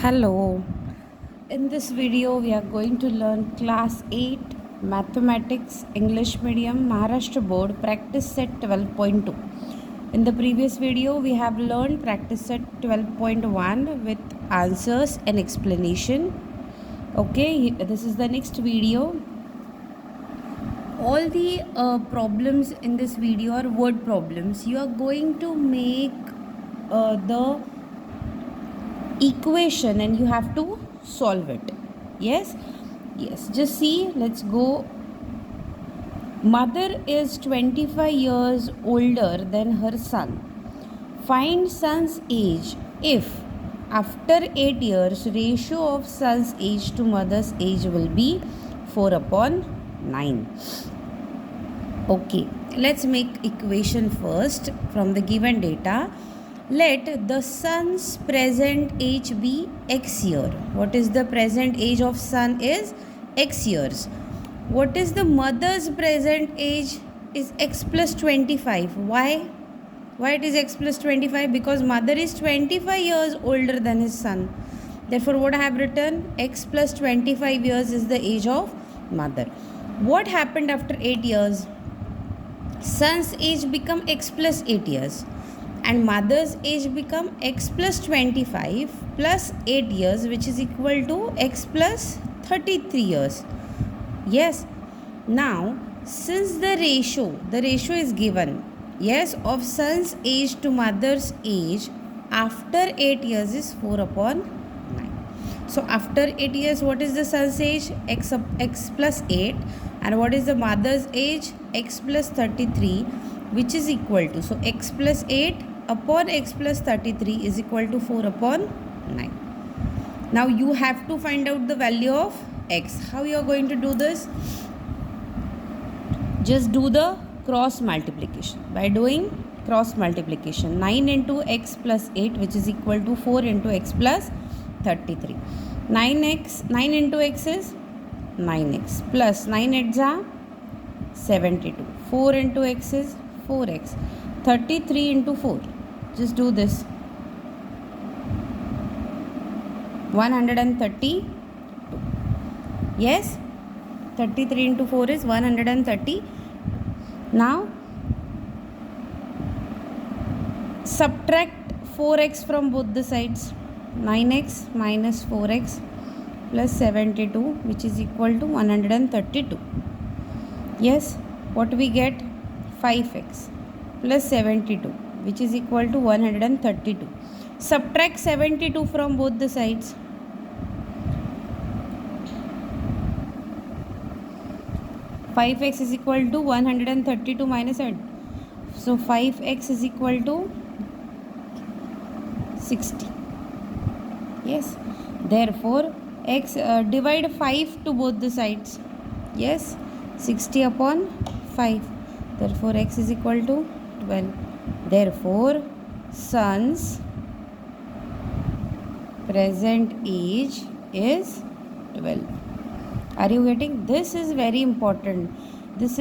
Hello. In this video, we are going to learn Class 8 Mathematics English Medium Maharashtra Board Practice Set 12.2. In the previous video, we have learned Practice Set 12.1 with answers and explanation. Okay, this is the next video. All the problems in this video are word problems. You are going to make the equation and you have to solve it. Yes, just see, let's go. Mother is 25 years older than her son. Find son's age if after 8 years ratio of son's age to mother's age will be 4/9. Okay, let's make equation first from the given data. Let the son's present age be x year. What is the present age of son is x years. What is the mother's present age is x plus 25. Why? Why it is x plus 25? Because mother is 25 years older than his son. Therefore, what I have written? X plus 25 years is the age of mother. What happened after 8 years? Son's age become x plus 8 years. And mother's age become x plus 25 plus 8 years, which is equal to x plus 33 years. Yes. Now, since the ratio is given, yes, of son's age to mother's age after 8 years is 4/9. So, after 8 years, what is the son's age? X plus 8. And what is the mother's age? X plus 33, which is equal to, so x plus 8 upon x plus 33 is equal to 4/9. Now you have to find out the value of x. How you are going to do this? Just do the cross multiplication. By doing cross multiplication, 9 into x plus 8, which is equal to 4 into x plus 33. 9 into x is 9x plus 9 8s are 72. 4 into x is 4x. 33 into 4. Just do this. 132. Yes? 33 into 4 is 130. Now, subtract 4x from both the sides. 9x minus 4x plus 72, which is equal to 132. Yes? What we get? 5x plus 72, which is equal to 132. Subtract 72 from both the sides. Five x is equal to 132 minus 7. So 5x is equal to 60. Yes. Therefore, x divide 5 to both the sides. Yes. 60 upon 5. Therefore, x is equal to 12. Therefore, son's present age is 12. Are you getting? This is very important. This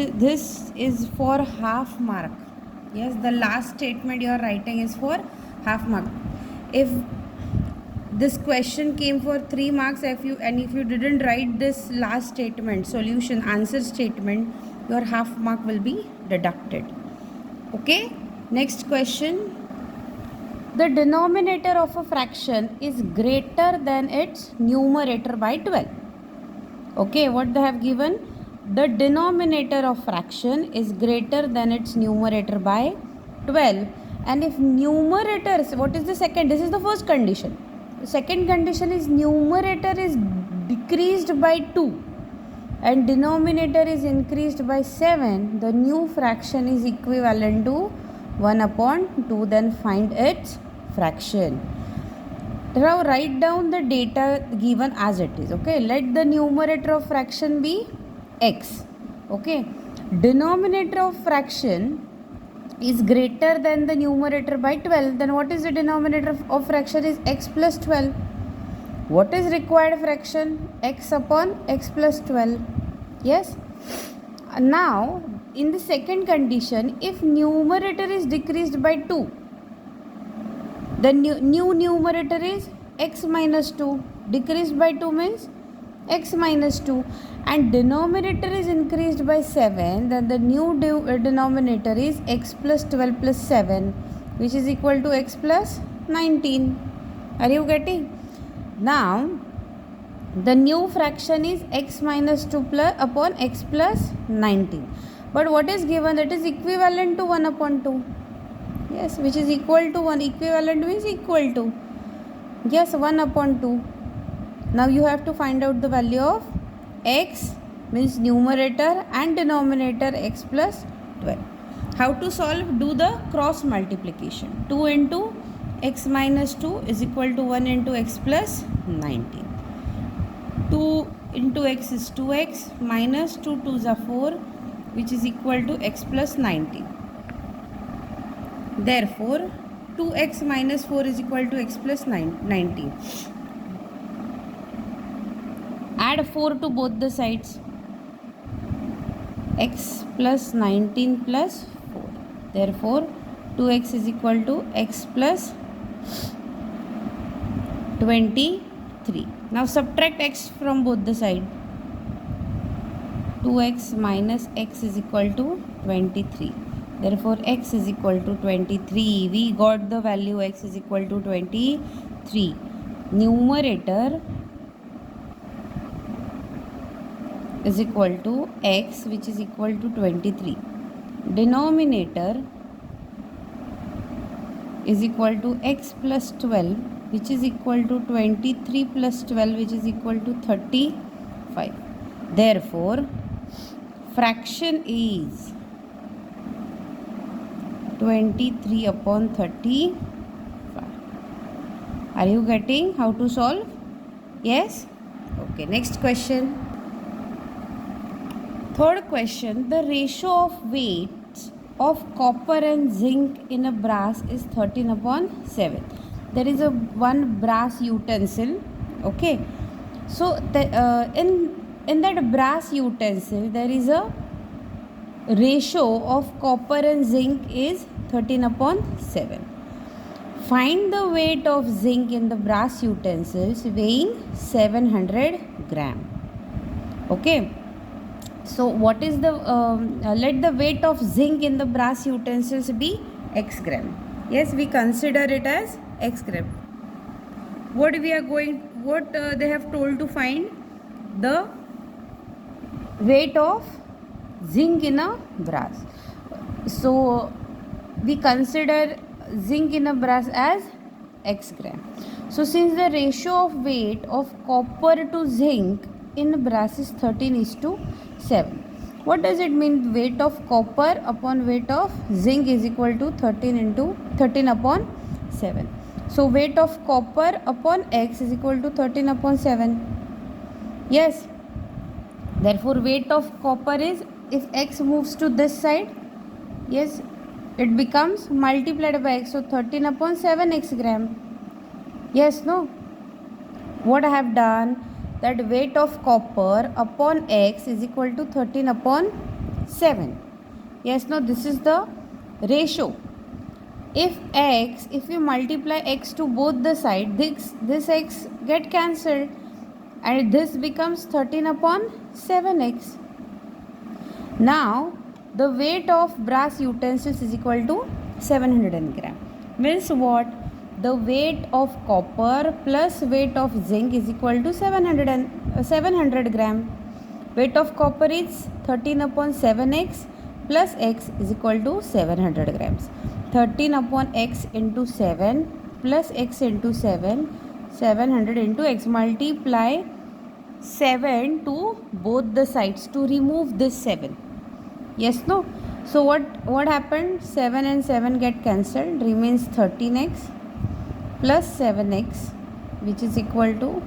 is for half mark. Yes, the last statement you are writing is for half mark. If this question came for 3 marks, if you didn't write this last statement, solution, answer statement, your half mark will be deducted. Okay, next question. The denominator of a fraction is greater than its numerator by 12. Okay, what they have given? The denominator of fraction is greater than its numerator by 12. And if numerator, what is the second? This is the first condition. The second condition is numerator is decreased by 2 and denominator is increased by 7. The new fraction is equivalent to 1/2. Then find its fraction. Now write down the data given as it is. Okay, let the numerator of fraction be x. Okay, denominator of fraction is greater than the numerator by 12. Then what is the denominator of fraction is x plus 12. What is required fraction? X upon x plus 12. Yes. Now in the second condition, if numerator is decreased by 2, the new numerator is x minus 2. Decreased by 2 means x minus 2. And denominator is increased by 7. Then the new denominator is x plus 12 plus 7, which is equal to x plus 19. Are you getting? Now, the new fraction is x minus 2 plus upon x plus 19. But what is given? That is equivalent to 1 upon 2. Yes, which is equal to 1. Equivalent means equal to. Yes, 1 upon 2. Now you have to find out the value of x, means numerator, and denominator x plus 12. How to solve? Do the cross multiplication. 2 into x minus 2 is equal to 1 into x plus 19. 2 into x is 2x, minus 2 2s are 4, which is equal to x plus 19. Therefore, 2x minus 4 is equal to x plus 19. Add 4 to both the sides. X plus 19 plus 4. Therefore, 2x is equal to x plus 23. Now subtract x from both the sides. 2x minus x is equal to 23. Therefore, x is equal to 23. We got the value x is equal to 23. Numerator is equal to x, which is equal to 23. Denominator is equal to x plus 12, which is equal to 23 plus 12, which is equal to 35. Therefore, fraction is 23 upon 35. Are you getting how to solve? Yes? Okay, next question. Third question, the ratio of weights of copper and zinc in a brass is 13 upon 7. There is a one brass utensil. Okay. So, in that brass utensil, there is a ratio of copper and zinc is 13 upon 7. Find the weight of zinc in the brass utensils weighing 700 gram. Okay. So what is the let the weight of zinc in the brass utensils be x gram. Yes, we consider it as x gram. What they have told to find the weight of zinc in a brass. So we consider zinc in a brass as x gram. So since the ratio of weight of copper to zinc in brass is 13:7. What does it mean? Weight of copper upon weight of zinc is equal to 13 upon 7. So weight of copper upon x is equal to 13 upon 7. Yes. Therefore weight of copper is, if x moves to this side, yes, it becomes multiplied by x. So 13 upon 7 x gram. Yes, no? What I have done? That weight of copper upon x is equal to 13 upon 7. Yes, no, this is the ratio. If we multiply x to both the side, this x get cancelled and this becomes 13 upon 7x. Now, the weight of brass utensils is equal to 700 gram. Means what? The weight of copper plus weight of zinc is equal to 700 gram. Weight of copper is 13 upon 7x plus x is equal to 700 grams. 13 upon x into 7 plus x into 7, 700 into x. Multiply 7 to both the sides to remove this 7. Yes, no? So what happened? 7 and 7 get cancelled. Remains 13x plus 7x, which is equal to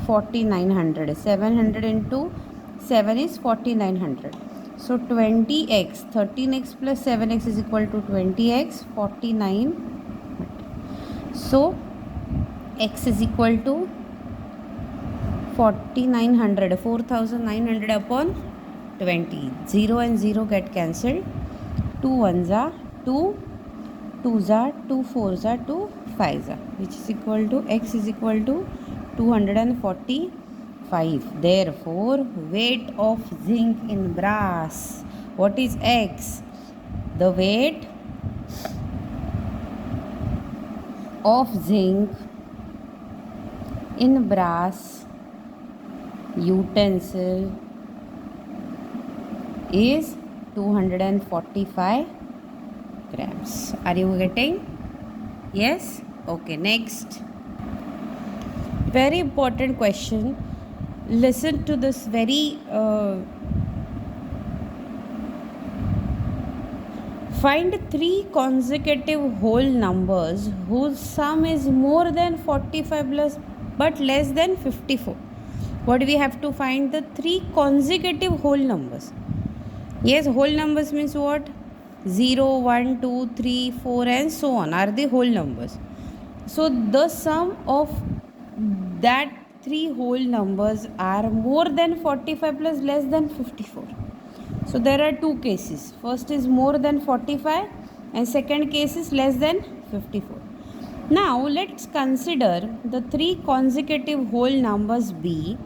4900. 700 into 7 is 4900. So 20x, 13x plus 7x is equal to 20x, 4900. So x is equal to 4900, 4900 upon 20. 0 and 0 get cancelled. 2 ones are 2, 2s are 2, 4s are 2, 5s are, which is equal to x is equal to 245. Therefore, weight of zinc in brass. What is x? The weight of zinc in brass utensil is 245 grams. Are you getting? Yes? Okay, next. Very important question. Listen to this very find 3 consecutive whole numbers whose sum is more than 45 plus but less than 54. What do we have to find? The 3 consecutive whole numbers. Yes, whole numbers means what? 0, 1, 2, 3, 4 and so on are the whole numbers. So the sum of that 3 whole numbers are more than 45 plus less than 54. So there are 2 cases. First is more than 45 and second case is less than 54. Now let's consider the 3 consecutive whole numbers be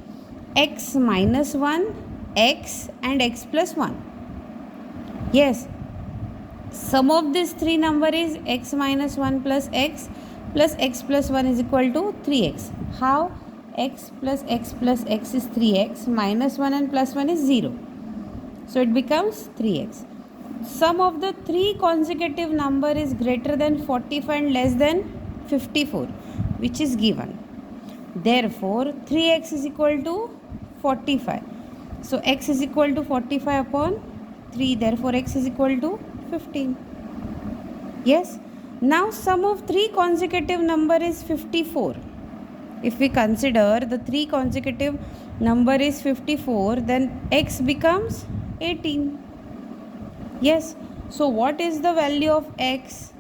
x minus 1, x and x plus 1. Yes, sum of this 3 number is x minus 1 plus x plus 1 is equal to 3x. How? X plus x is 3x, minus 1 and plus 1 is 0. So it becomes 3x. Sum of the 3 consecutive number is greater than 45 and less than 54, which is given. Therefore, 3x is equal to 45. So x is equal to 45 upon 3. Therefore, x is equal to 15. Yes. Now, sum of 3 consecutive number is 54. If we consider the 3 consecutive number is 54, then x becomes 18. Yes. So, what is the value of x?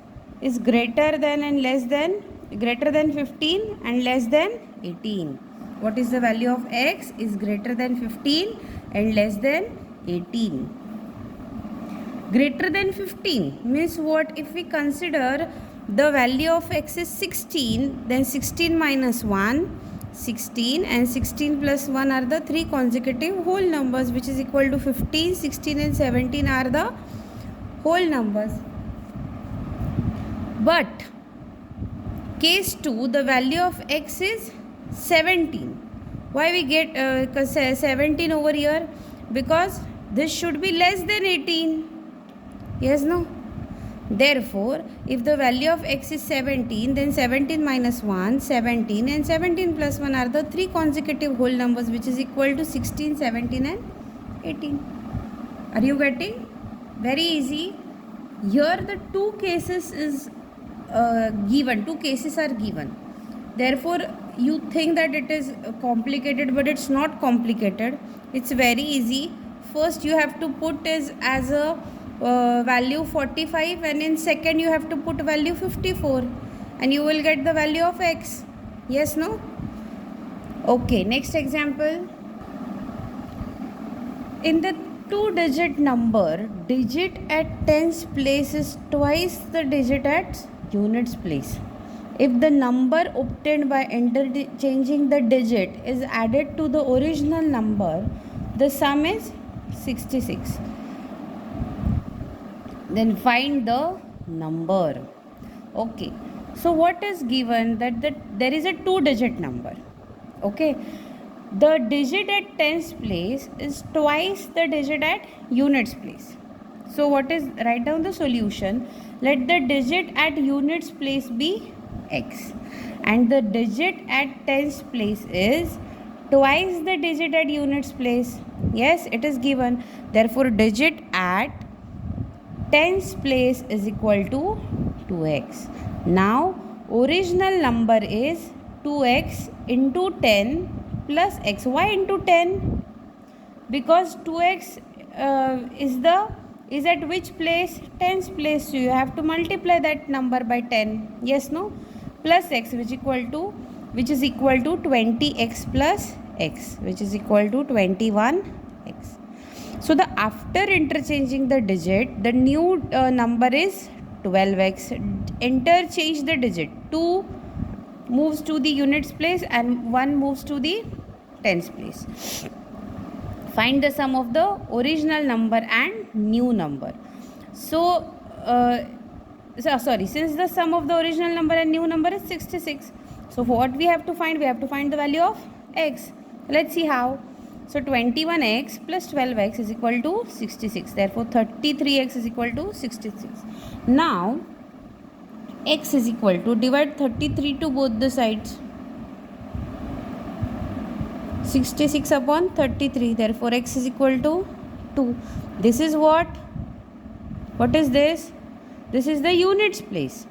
Is greater than and less than? Greater than 15 and less than 18. What is the value of x? Is greater than 15 and less than 18. Greater than 15 means what? If we consider the value of x is 16, then 16 minus 1, 16 and 16 plus 1 are the 3 consecutive whole numbers, which is equal to 15, 16 and 17 are the whole numbers. But case 2, the value of x is 17. Why we get 17 over here? Because this should be less than 18. Yes, no? Therefore, if the value of x is 17, then 17 minus 1, 17 and 17 plus 1 are the 3 consecutive whole numbers, which is equal to 16, 17 and 18. Are you getting? Very easy. Here the 2 cases is given. 2 cases are given. Therefore, you think that it is complicated, but it's not complicated. It's very easy. First, you have to put is as a value 45 and in second you have to put value 54 and you will get the value of x. Yes, no? Okay, next example. In the 2-digit number, digit at tens place is twice the digit at units place. If the number obtained by interchanging the digit is added to the original number, the sum is 66. Then find the number. Okay. So what is given? That there is a 2-digit number. Okay. The digit at tens place is twice the digit at units place. So what is? Write down the solution. Let the digit at units place be x. And the digit at tens place is twice the digit at units place. Yes, it is given. Therefore, digit at tens place is equal to 2x. Now, original number is 2x into 10 plus x. Why into 10? Because 2x is at which place? Tens place. So, you have to multiply that number by 10. Yes, no? Plus x which is equal to 20x plus x, which is equal to 21x. So, after interchanging the digit, the new number is 12x. interchange the digit. 2 moves to the units place and 1 moves to the tens place. Find the sum of the original number and new number. So, since the sum of the original number and new number is 66. So, what we have to find? We have to find the value of x. Let's see how. So, 21x plus 12x is equal to 66. Therefore, 33x is equal to 66. Now, x is equal to, divide 33 to both the sides. 66 upon 33. Therefore, x is equal to 2. This is what? What is this? This is the units place.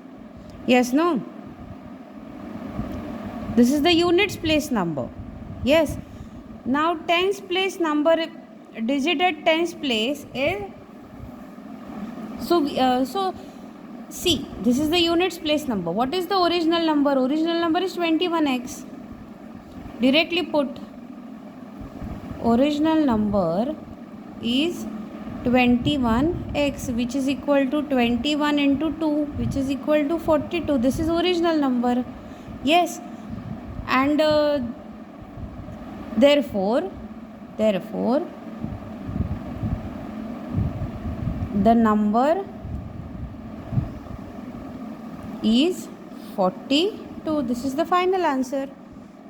Yes, no? This is the units place number. Yes. Now, tens place number, digit at tens place is, see, this is the units place number. What is the original number? Original number is 21x. Directly put, original number is 21x, which is equal to 21 into 2, which is equal to 42. This is original number. Yes. And therefore, the number is 42. This is the final answer.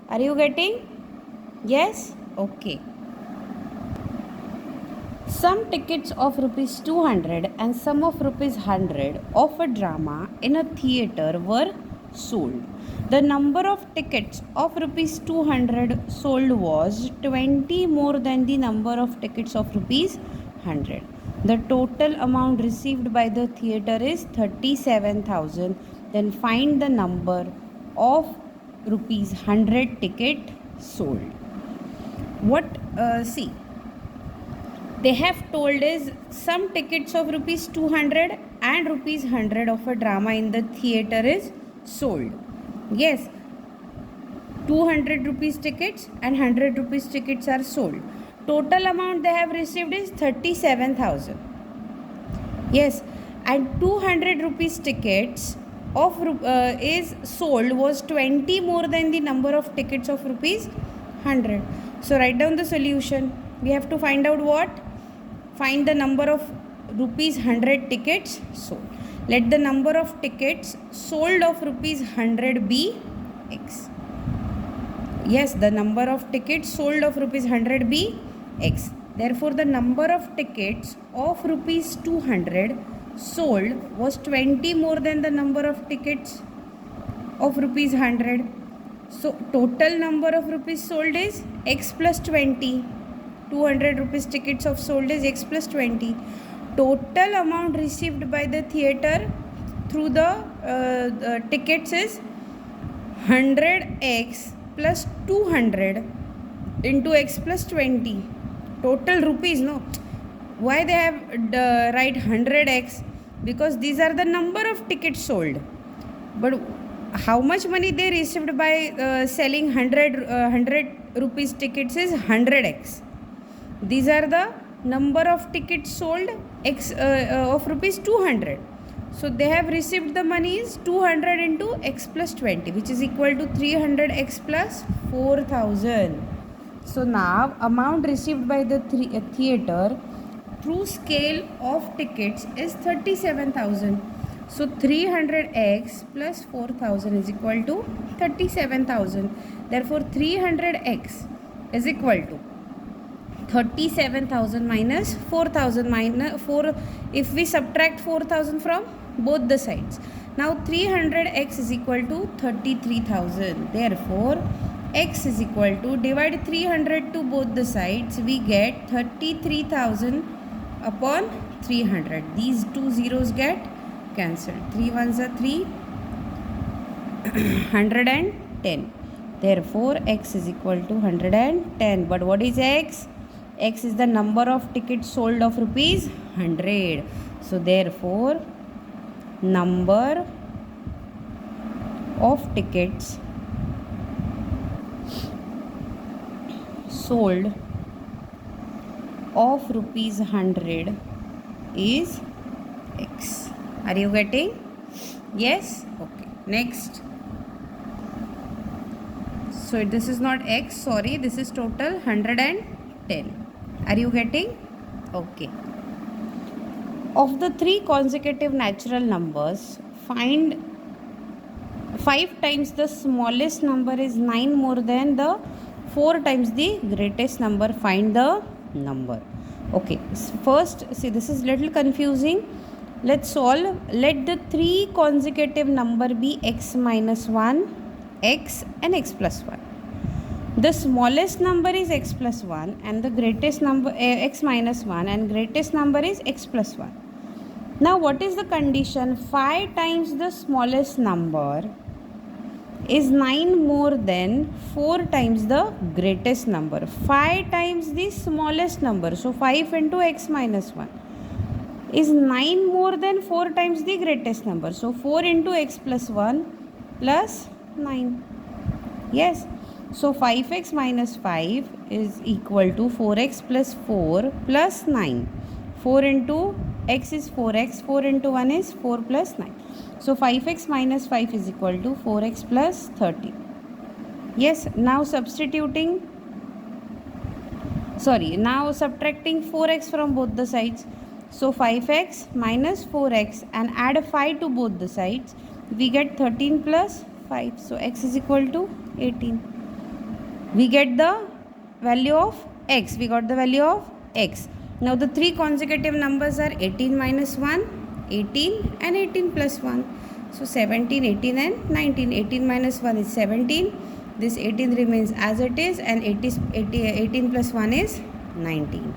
Are you getting? Yes? Okay. Some tickets of rupees 200 and some of rupees 100 of a drama in a theatre were sold. The number of tickets of rupees 200 sold was 20 more than the number of tickets of rupees 100. The total amount received by the theatre is 37,000. Then find the number of rupees 100 ticket sold. What, see, they have told is some tickets of rupees 200 and rupees 100 of a drama in the theatre is sold. Yes, 200 rupees tickets and 100 rupees tickets are sold. Total amount they have received is 37,000. Yes, and 200 rupees tickets of is sold was 20 more than the number of tickets of rupees 100. So write down the solution. We have to find out what? Find the number of rupees 100 tickets sold. Let the number of tickets sold of rupees 100 be x. Yes, the number of tickets sold of rupees 100 be x. Therefore, the number of tickets of rupees 200 sold was 20 more than the number of tickets of rupees 100. So, total number of rupees sold is x plus 20. 200 rupees tickets of sold is x plus 20. Total amount received by the theatre through the tickets is 100x plus 200 into x plus 20. Total rupees, no? Why they have write 100x? Because these are the number of tickets sold. But how much money they received by selling 100 rupees tickets is 100x. These are the number of tickets sold x of rupees 200. So they have received the money is 200 into x plus 20, which is equal to 300x plus 4,000. So now amount received by the theatre through scale of tickets is 37,000. So 300x plus 4,000 is equal to 37,000. Therefore 300x is equal to 37,000 minus 4,000 minus 4. If we subtract 4,000 from both the sides, now 300x is equal to 33,000. Therefore, x is equal to, divide 300 to both the sides, we get 33,000 upon 300. These two zeros get cancelled. 3 ones are 3, 110. Therefore, x is equal to 110. But what is x? X is the number of tickets sold of rupees 100. So, therefore, number of tickets sold of rupees 100 is x. Are you getting? Yes? Okay. Next. So this is not x, sorry, this is total 110. Are you getting? Okay. Of the three consecutive natural numbers, find 5 times the smallest number is 9 more than the 4 times the greatest number. Find the number. Okay, first, see, this is little confusing. Let's solve. Let the three consecutive number be x minus 1, x and x plus 1. The smallest number is x plus 1 and the greatest number x minus 1 and greatest number is x plus 1. Now what is the condition? 5 times the smallest number is 9 more than 4 times the greatest number. 5 times the smallest number, so 5 into x minus 1 is 9 more than 4 times the greatest number, so 4 into x plus 1 plus 9. Yes, so 5x minus 5 is equal to 4x plus 4 plus 9. 4 into x is 4x, 4 into 1 is 4 plus 9. So 5x minus 5 is equal to 4x plus 30. Yes, now subtracting 4x from both the sides. So 5x minus 4x and add 5 to both the sides. We get 13 plus 5. So x is equal to 18. We get the value of x. We got the value of x. Now the three consecutive numbers are 18 minus 1, 18 and 18 plus 1. So 17, 18 and 19. 18 minus 1 is 17. This 18 remains as it is and 18 plus 1 is 19.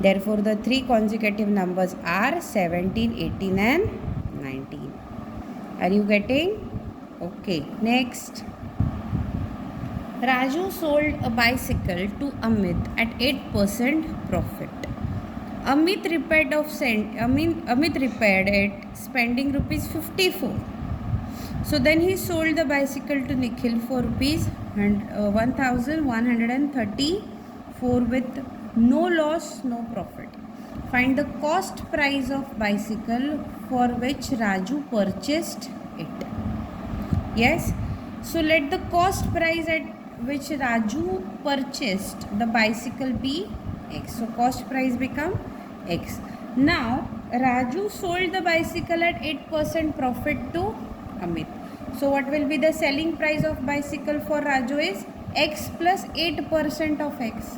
Therefore the three consecutive numbers are 17, 18 and 19. Are you getting? Okay, next. Raju sold a bicycle to Amit at 8% profit. Amit repaired it spending rupees 54. So then he sold the bicycle to Nikhil for rupees 1134 with no loss, no profit. Find the cost price of bicycle for which Raju purchased it. Yes, so let the cost price at which Raju purchased the bicycle be x. So cost price become x. Now Raju sold the bicycle at 8% profit to Amit. So what will be the selling price of bicycle for Raju is x plus 8% of x,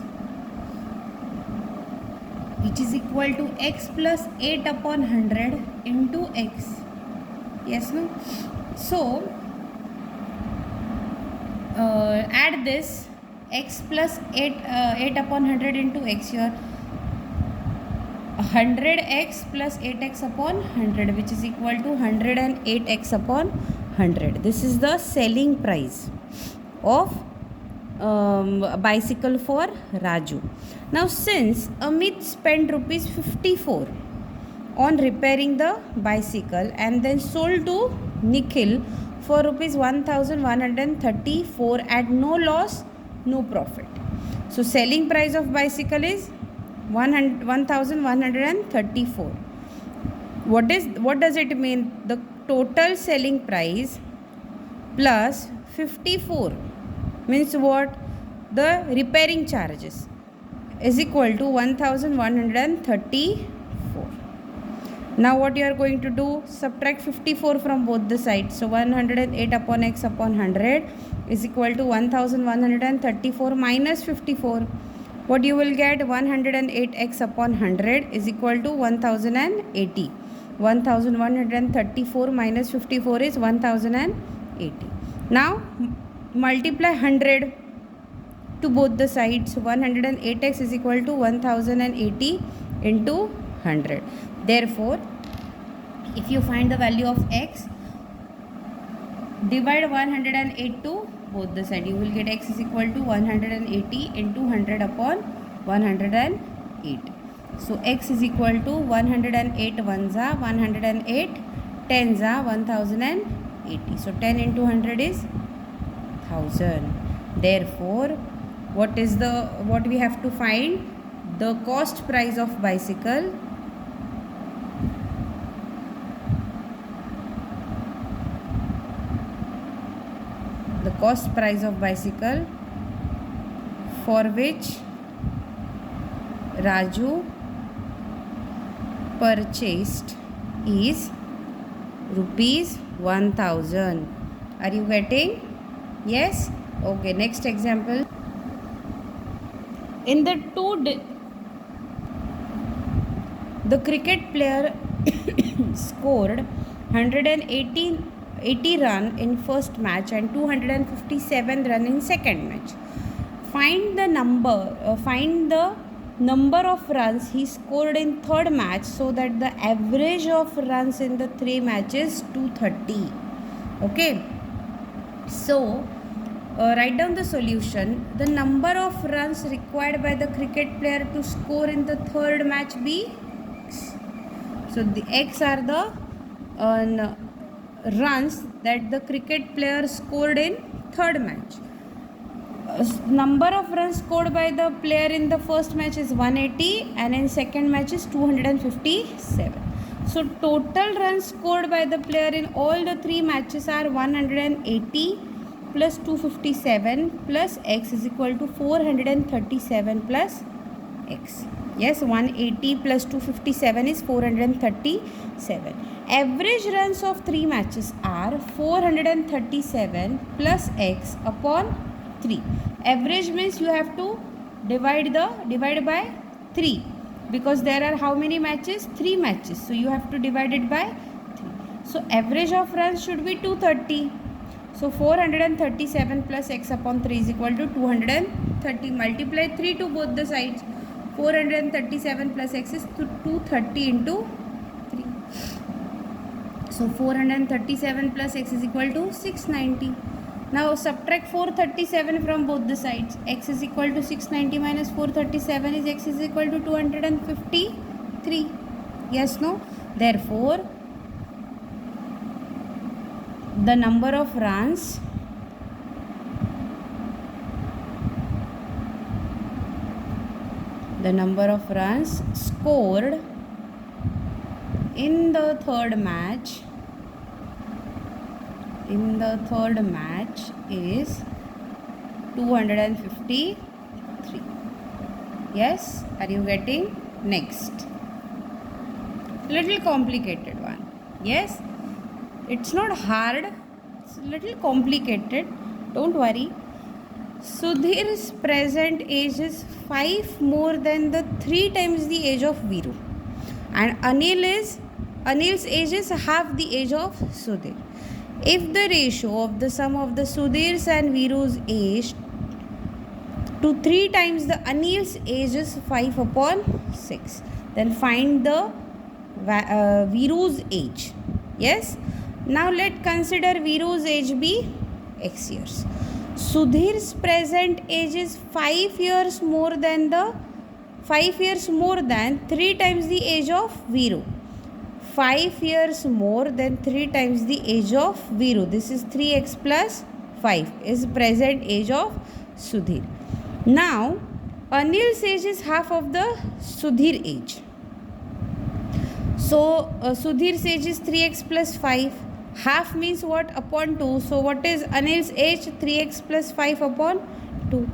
which is equal to x plus 8 upon 100 into x. Yes, no? So add this x plus 8 upon 100 into x here. 100x plus 8x upon 100, which is equal to 108x upon 100. This is the selling price of bicycle for Raju. Now since Amit spent rupees 54 on repairing the bicycle and then sold to Nikhil for rupees 1134 at no loss, no profit. So selling price of bicycle is 1134. What does it mean? The total selling price plus 54 means what? The repairing charges is equal to 1134. Now what you are going to do? Subtract 54 from both the sides. So 108 upon x upon 100 is equal to 1134 minus 54. What you will get? 108x upon 100 is equal to 1080. 1134 minus 54 is 1080. Now multiply 100 to both the sides. 108x is equal to 1080 into 100. Therefore, if you find the value of x, divide 108 to both the sides. You will get x is equal to 180 into 100 upon 108. So x is equal to 108 ones are 108, 10s are 1080. So 10 into 100 is 1000. Therefore, what we have to find? The cost price of bicycle The cost price of bicycle for which Raju purchased is rupees 1000. Are you getting? Yes? Okay, next example. In the the cricket player scored 180 run in first match and 257 run in second match. Find the number of runs he scored in third match so that the average of runs in the three matches 230. Okay, so write down the solution. The number of runs required by the cricket player to score in the third match be X. So the X are the runs that the cricket player scored in third match. Number of runs scored by the player in the first match is 180 and in second match is 257. So total runs scored by the player in all the three matches are 180 plus 257 plus X is equal to 437 plus X. Yes, 180 plus 257 is 437. Average runs of three matches are 437 plus X upon 3. Average means you have to divide by 3 because there are how many matches? 3 matches. So you have to divide it by 3. So average of runs should be 230. So 437 plus X upon 3 is equal to 230. Multiply 3 to both the sides. 437 plus X is 230 into 3. So 437 plus X is equal to 690. Now subtract 437 from both the sides. X is equal to 690 minus 437 is X is equal to 253. Yes, no? Therefore, the number of runs scored in the third match is 253. Yes, are you getting? Next, little complicated one. Yes, it's not hard, it's a little complicated, don't worry. Sudhir's present age is 5 more than the 3 times the age of Viru, and Anil's age is half the age of Sudhir. If the ratio of the sum of the Sudhir's and Viru's age to 3 times the Anil's age is 5 upon 6, then find the Viru's age. Yes. Now let consider Viru's age be X years. Sudhir's present age is 5 years more than 3 times the age of Viru. 5 years more than 3 times the age of Viru. This is 3x plus 5 is present age of Sudhir. Now Anil's age is half of the Sudhir age. So Sudhir's age is 3x plus 5. Half means what? Upon 2. So what is Anil's age? 3x plus 5 upon 2.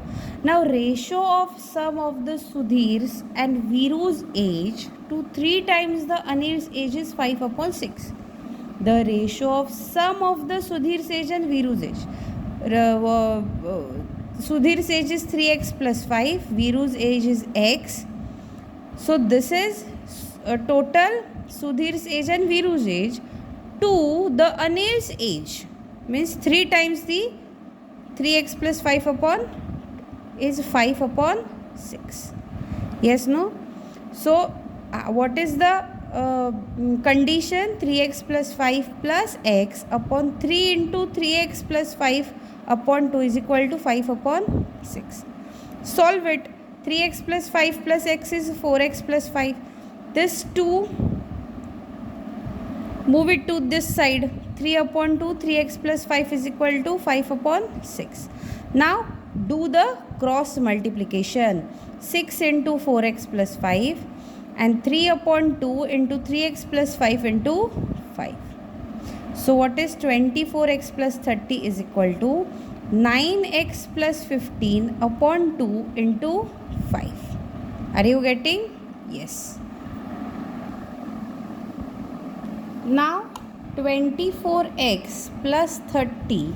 Now ratio of sum of the Sudhir's and Viru's age to 3 times the Anil's age is 5 upon 6. The ratio of sum of the Sudhir's age and Viru's age. Sudhir's age is 3x plus 5. Viru's age is x. So this is total Sudhir's age and Viru's age to the Anil's age, means 3 times the 3x plus 5 upon is 5 upon 6. Yes, no? So what is the condition? 3x plus 5 plus x upon 3 into 3x plus 5 upon 2 is equal to 5 upon 6. Solve it. 3x plus 5 plus x is 4x plus 5. This 2, move it to this side. 3 upon 2, 3x plus 5 is equal to 5 upon 6. Now do the cross multiplication. 6 into 4x plus 5 and 3 upon 2 into 3x plus 5 into 5. So what is 24x plus 30 is equal to 9x plus 15 upon 2 into 5. Are you getting? Yes. Now 24x plus 30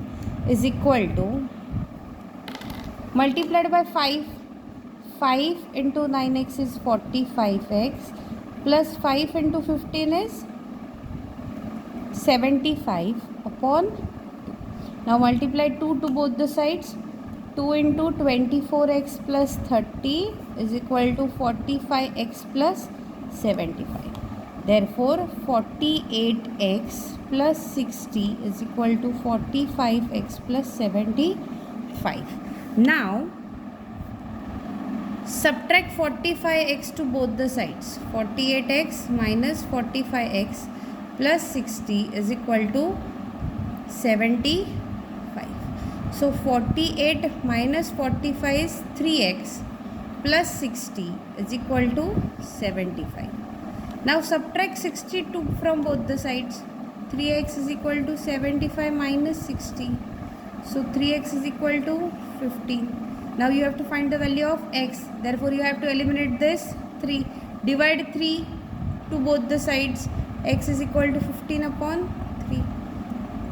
is equal to, multiplied by 5. 5 into 9x is 45x plus 5 into 15 is 75 upon 2. Now multiply 2 to both the sides. 2 into 24x plus 30 is equal to 45x plus 75. Therefore 48x plus 60 is equal to 45x plus 75. Now subtract 45x to both the sides. 48x minus 45x plus 60 is equal to 75. So 48 minus 45 is 3x plus 60 is equal to 75. Now subtract 62 from both the sides. 3x is equal to 75 minus 60. So 3x is equal to 15. Now you have to find the value of x. Therefore you have to eliminate this 3. Divide 3 to both the sides. X is equal to 15 upon 3.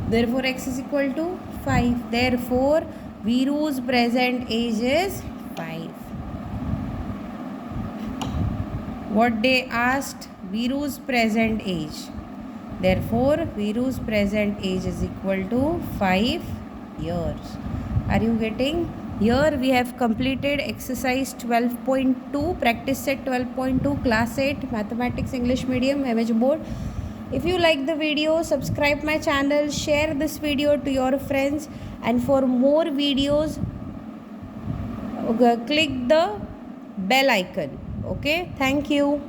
Therefore x is equal to 5. Therefore Viru's present age is 5. What they asked? Viru's present age. Therefore Viru's present age is equal to 5 years. Are you getting? Here we have completed exercise 12.2, practice set 12.2, class 8, mathematics English medium, MH board. If you like the video, subscribe my channel, share this video to your friends, and for more videos click the bell icon. Okay, thank you.